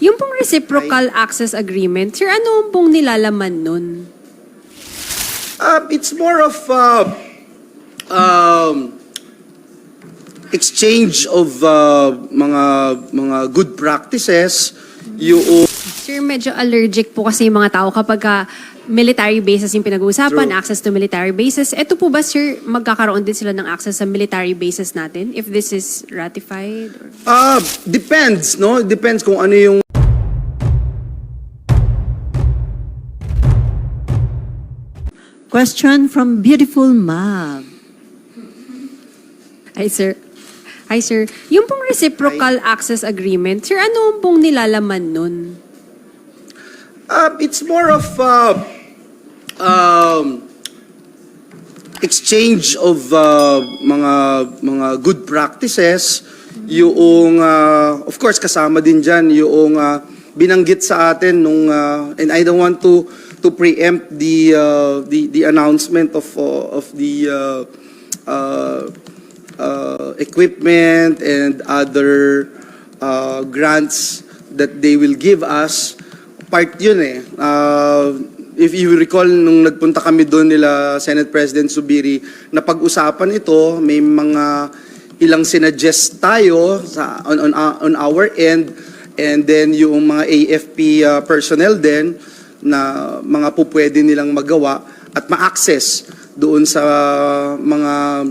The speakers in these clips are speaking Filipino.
Yung pong reciprocal access agreement, sir, ano pong nilalaman nun? It's more of exchange of mga good practices. Sir, medyo allergic po kasi yung mga tao kapag military bases yung pinag-uusapan, True. access to military bases. Ito po ba, sir, magkakaroon din sila ng access sa military bases natin if this is ratified? Depends, no? Depends kung ano yung Question from Beautiful Mab. Hi, sir. Hi, sir. Yung pong reciprocal access agreement, sir, ano pong nilalaman nun? it's more of exchange of mga good practices. Yung of course kasama din diyan yung binanggit sa atin nung and I don't want to preempt the announcement of the equipment and other grants that they will give us. Part yun eh. If you recall, nung nagpunta kami doon nila Senate President Zubiri, na pag-usapan ito, may mga ilang sinuggest tayo on our end, and then yung mga AFP personnel din na mga pupwede nilang magawa at ma-access doon sa mga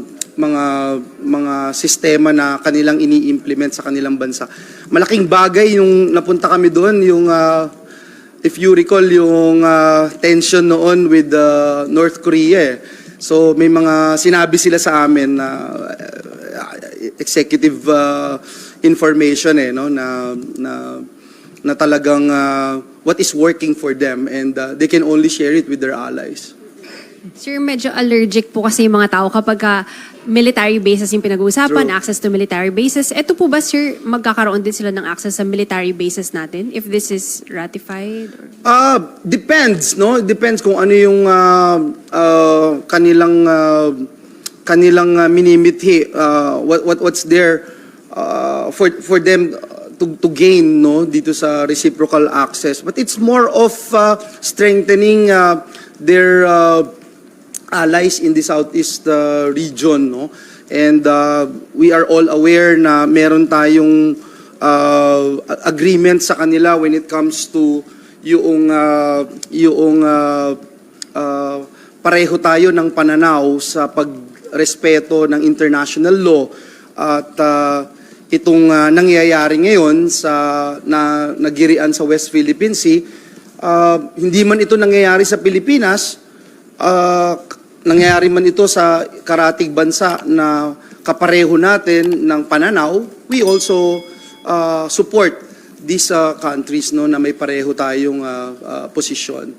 sistema na kanilang ini-implement sa kanilang bansa. Malaking bagay yung napunta kami doon, yung if you recall yung tension noon with North Korea. So may mga sinabi sila sa amin na executive information no na talagang what is working for them, and they can only share it with their allies. Sir, medyo allergic po kasi yung mga tao kapag military bases yung pinag-uusapan, True. access to military bases. Ito po ba, sir, magkakaroon din sila ng access sa military bases natin if this is ratified? Depends, no? Depends kung ano yung kanilang minimithi, what's there for them to gain, no, dito sa reciprocal access. But it's more of strengthening their allies in the Southeast region, no? And we are all aware na meron tayong agreement sa kanila when it comes to yung pareho tayo ng pananaw sa pagrespeto ng international law, at itong nangyayari ngayon na nagirian sa West Philippine Sea, hindi man ito nangyayari sa Pilipinas, nangyayari man ito sa karatig bansa na kapareho natin ng pananaw, we also support these countries, no, na may pareho tayong posisyon.